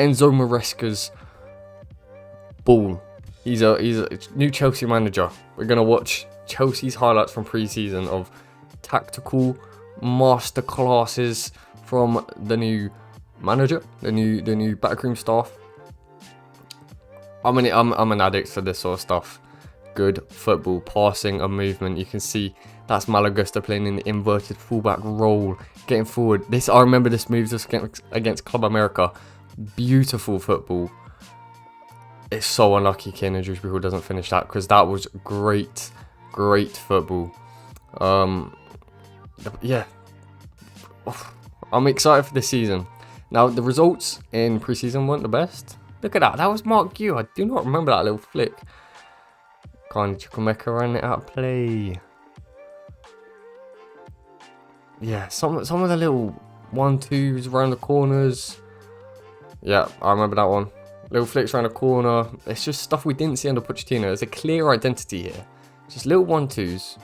Enzo Maresca's ball. He's a new Chelsea manager. We're gonna watch Chelsea's highlights from pre-season of tactical masterclasses from the new manager, the new backroom staff. I'm an addict for this sort of stuff. Good football, passing, and movement. You can see that's Malagusta playing in the inverted fullback role, getting forward. I remember this move just against Club America. Beautiful football. It's so unlucky Kane Dewsbury doesn't finish that, because that was great football. Yeah, I'm excited for this season. Now, the results in pre-season weren't the best. Look at that. That was Mark Gue. I do not remember that little flick. Kind of Chukwemeka ran it out of play. Yeah, some of the little 1-2s around the corners. Yeah, I remember that one. Little flicks around the corner. It's just stuff we didn't see under Pochettino. There's a clear identity here. Just little 1-2s.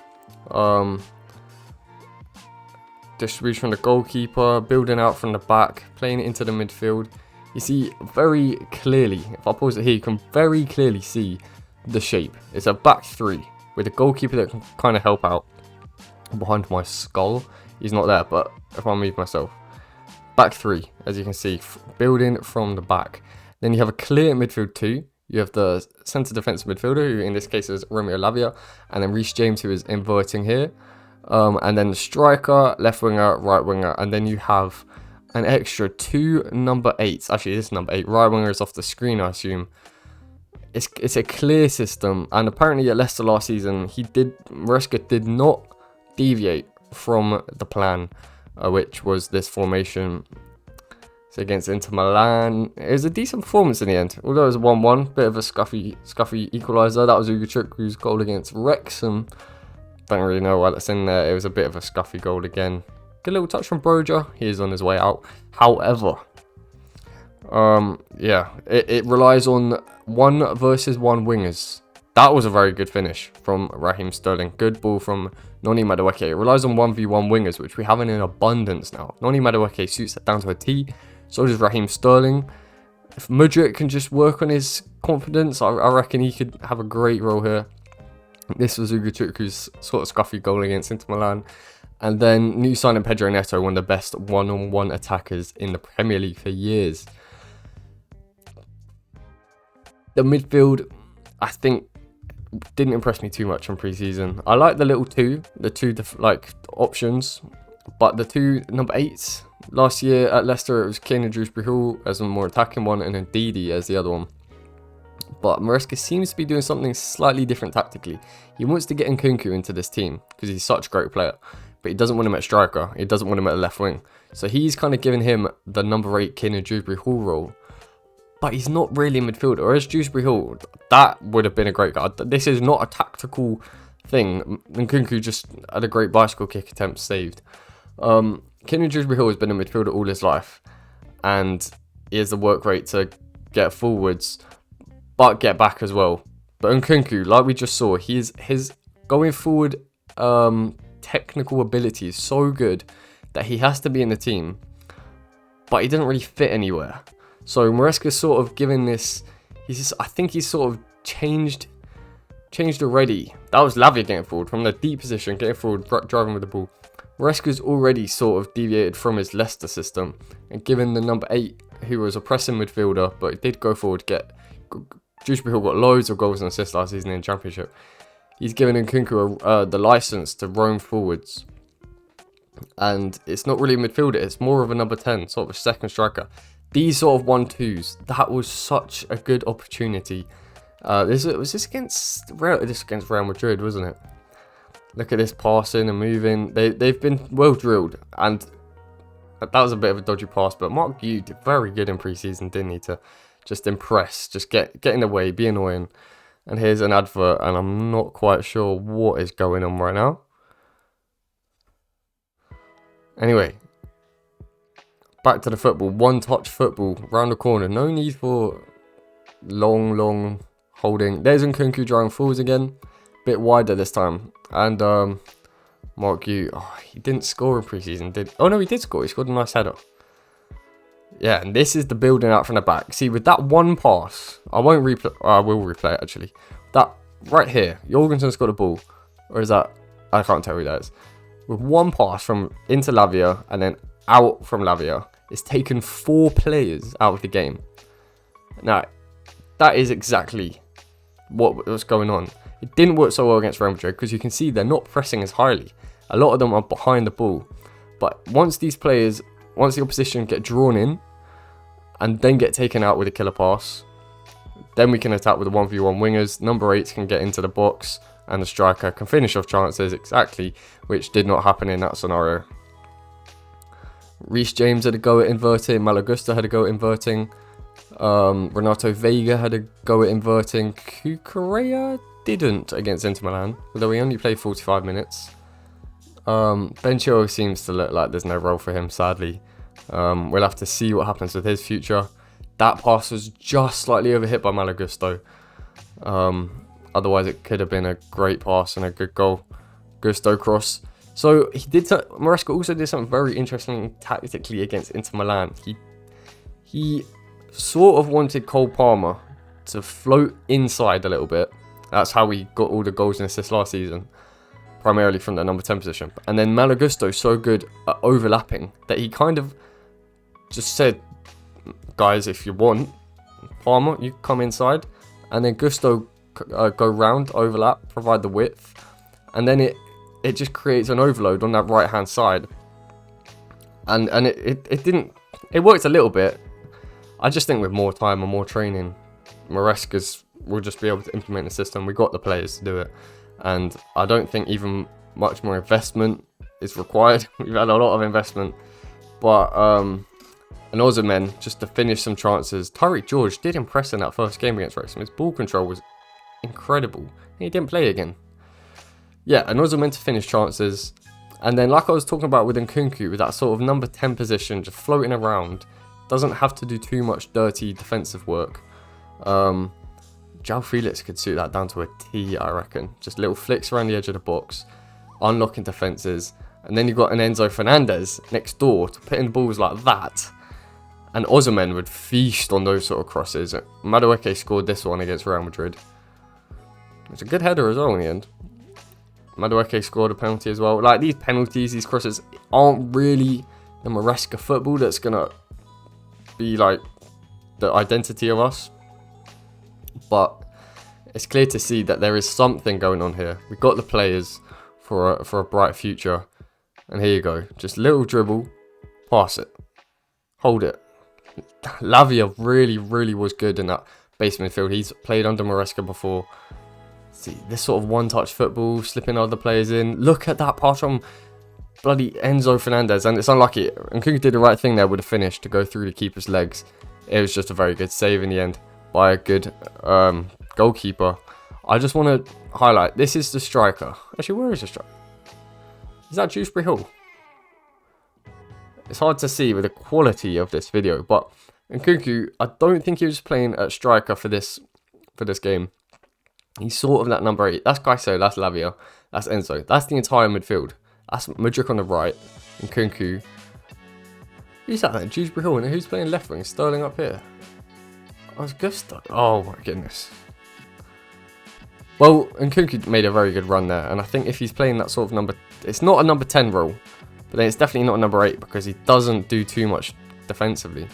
Distribution from the goalkeeper, building out from the back, playing it into the midfield. You see very clearly, if I pause it here, you can very clearly see the shape. It's a back three with a goalkeeper that can kind of help out. Behind my skull, he's not there, but if I move myself, back three, as you can see, building from the back. Then you have a clear midfield two. You have the centre defensive midfielder, who in this case is Romeo Lavia, and then Reece James, who is inverting here. And then the striker, left winger, right winger, and then you have an extra 2 number 8s. Actually, this is number 8. Right winger is off the screen, I assume. It's a clear system, and apparently at Leicester last season, Maresca did not deviate from the plan, which was this formation. So against Inter Milan, it was a decent performance in the end, although it was a 1-1, bit of a scuffy equaliser. That was Ugochukwu goal against Wrexham. Don't really know why that's in there. It was a bit of a scuffy goal again. Good little touch from Broja. He is on his way out. However, yeah, it relies on 1 versus 1 wingers. That was a very good finish from Raheem Sterling. Good ball from Noni Madueke. It relies on 1v1 wingers, which we have in abundance now. Noni Madueke suits that down to a T. So does Raheem Sterling. If Mudryk can just work on his confidence, I reckon he could have a great role here. This was Ugochukwu's sort of scuffy goal against Inter Milan. And then new signing Pedro Neto, one of the best one-on-one attackers in the Premier League for years. The midfield, I think, didn't impress me too much in pre-season. I like the little two options, but the 2 number 8s last year at Leicester, it was Kane Dewsbury as a more attacking one, and then Didi as the other one. But Maresca seems to be doing something slightly different tactically. He wants to get Nkunku into this team because he's such a great player, but he doesn't want him at striker. He doesn't want him at left wing. So he's kind of giving him the number 8 Kane Dewsbury role. But he's not really a midfielder. Whereas Dewsbury Hall, that would have been a great guy. This is not a tactical thing. Nkunku just had a great bicycle kick attempt saved. Kane Dewsbury Hall has been a midfielder all his life, and he has the work rate to get forwards, but get back as well. But Nkunku, like we just saw, his going forward technical ability is so good that he has to be in the team, but he doesn't really fit anywhere. So Maresca's sort of given this, I think he's sort of changed already. That was Lavia getting forward from the deep position, getting forward, driving with the ball. Maresca's already sort of deviated from his Leicester system and given the number 8, who was a pressing midfielder, but did go forward, Dewsbury Hall got loads of goals and assists last season in the Championship. He's given Nkunku the license to roam forwards. And it's not really a midfielder, it's more of a number 10, sort of a second striker. These sort of 1-2s, that was such a good opportunity. This was against Real Madrid, wasn't it? Look at this passing and moving. They've been well drilled, and that was a bit of a dodgy pass. But Mark Gue did very good in pre-season, didn't he? To just impress, just get in the way, be annoying. And here's an advert, and I'm not quite sure what is going on right now. Anyway, back to the football. One-touch football, round the corner. No need for long holding. There's Nkunku driving forwards again. Bit wider this time. And Mark Gue, he didn't score in pre-season, did? Oh no, he did score. He scored a nice header. Yeah, and this is the building out from the back. See, with that one pass, I won't replay. I will replay it actually. That right here, Jorgensen's got a ball, or is that? I can't tell who that is. With one pass from into Lavia and then out from Lavia, it's taken 4 players out of the game. Now, that is exactly what was going on. It didn't work so well against Real Madrid because you can see they're not pressing as highly. A lot of them are behind the ball. But once these players, once the opposition get drawn in and then get taken out with a killer pass, then we can attack with the 1v1 wingers. Number 8s can get into the box and the striker can finish off chances exactly, which did not happen in that scenario. Reece James had a go at inverting, Malagusta had a go at inverting, Renato Vega had a go at inverting, Cucurella didn't against Inter Milan, although he only played 45 minutes. Ben Chilwell seems to look like there's no role for him, sadly. We'll have to see what happens with his future. That pass was just slightly overhit by Malagusto. Otherwise, it could have been a great pass and a good goal. Gusto cross. So he did. Maresca also did something very interesting tactically against Inter Milan. He sort of wanted Cole Palmer to float inside a little bit. That's how we got all the goals and assists last season, primarily from the number 10 position. And then Malagusto so good at overlapping that he kind of just said, guys, if you want, Palmer, you come inside, and then Gusto go round, overlap, provide the width, and then it just creates an overload on that right hand side. And it worked a little bit. I just think with more time and more training, Maresca's will just be able to implement the system. We got the players to do it, and I don't think even much more investment is required. We've had a lot of investment, but and Ozymen just to finish some chances. Tyreek George did impress in that first game against Wrexham. His ball control was incredible. He didn't play again. Yeah, and Ozymen to finish chances, and then like I was talking about with Nkunku, with that sort of number 10 position, just floating around, doesn't have to do too much dirty defensive work. João Felix could suit that down to a T, I reckon. Just little flicks around the edge of the box, unlocking defences, and then you've got an Enzo Fernandez next door to put in balls like that. And Ozymen would feast on those sort of crosses. Madueke scored this one against Real Madrid. It's a good header as well in the end. Madueke scored a penalty as well. Like, these penalties, these crosses aren't really the Maresca football that's going to be like the identity of us. But it's clear to see that there is something going on here. We've got the players for a bright future. And here you go. Just little dribble. Pass it. Hold it. Lavia really was good in that base midfield. He's played under Maresca before. See, this sort of one-touch football, slipping other players in. Look at that pass from bloody Enzo Fernandez. And it's unlucky. Nkunku did the right thing there with the finish to go through the keeper's legs. It was just a very good save in the end by a good goalkeeper. I just want to highlight, this is the striker. Actually, where is the striker? Is that Dewsbury Hall? It's hard to see with the quality of this video, but Nkunku, I don't think he was playing at striker for this game. He's sort of that number 8. That's Gaiso, that's Lavia, that's Enzo. That's the entire midfield. That's Mudryk on the right, Nkunku. Who's that then? Dewsbury Hall, and who's playing left wing? Sterling up here. Oh, it's Gusto. Oh my goodness. Well, Nkunku made a very good run there, and I think if he's playing that sort of number... It's not a number 10 role, but then it's definitely not a number 8 because he doesn't do too much defensively.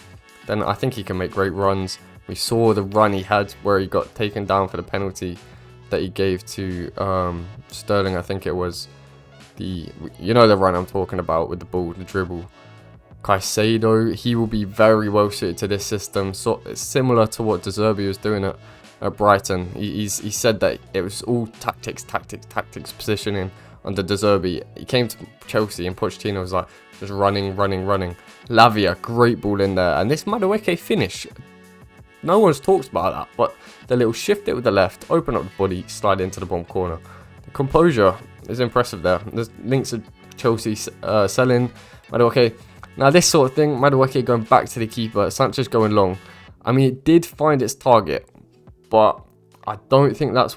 Then I think he can make great runs. We saw the run he had where he got taken down for the penalty that he gave to Sterling, I think it was. You know the run I'm talking about with the ball, the dribble. Caicedo, he will be very well suited to this system. So it's similar to what De Zerbi was doing at Brighton. He said that it was all tactics, positioning under De Zerbi. He came to Chelsea and Pochettino was like, just running. Lavia, great ball in there. And this Madueke finish, no one's talked about that, but the little shift it with the left, open up the body, slide into the bottom corner. The composure is impressive there. There's links of Chelsea selling Madueke. Now this sort of thing, Madueke going back to the keeper, Sanchez going long. I mean, it did find its target, but I don't think that's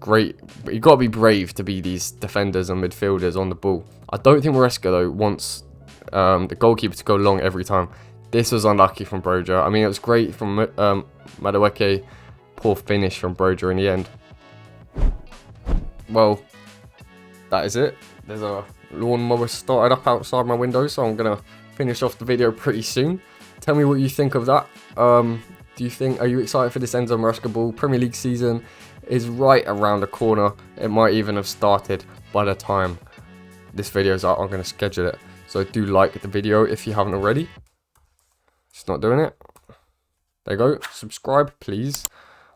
great. But you've got to be brave to be these defenders and midfielders on the ball. I don't think Maresca, though, wants the goalkeeper to go long every time. This was unlucky from Broja. I mean, it was great from Madueke. Poor finish from Broja in the end. Well, that is it. There's a lawnmower started up outside my window, so I'm going to finish off the video pretty soon. Tell me what you think of that. Are you excited for this Enzo Maresca ball? Premier League season is right around the corner. It might even have started by the time this video is out. I'm going to schedule it. So do like the video if you haven't already. It's not doing it. There you go. Subscribe, please.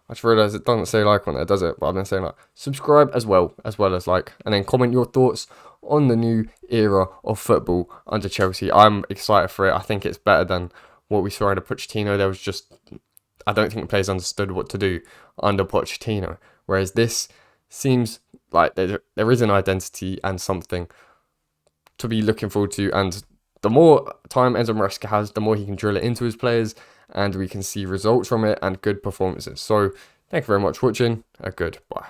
I just realised it doesn't say like on there, does it? But I've been saying like. Subscribe as well as like. And then comment your thoughts on the new era of football under Chelsea. I'm excited for it. I think it's better than what we saw under Pochettino. There was just... I don't think the players understood what to do under Pochettino. Whereas this seems like there is an identity and something to be looking forward to. And the more time Enzo Maresca has, the more he can drill it into his players. And we can see results from it and good performances. So, thank you very much for watching. Goodbye.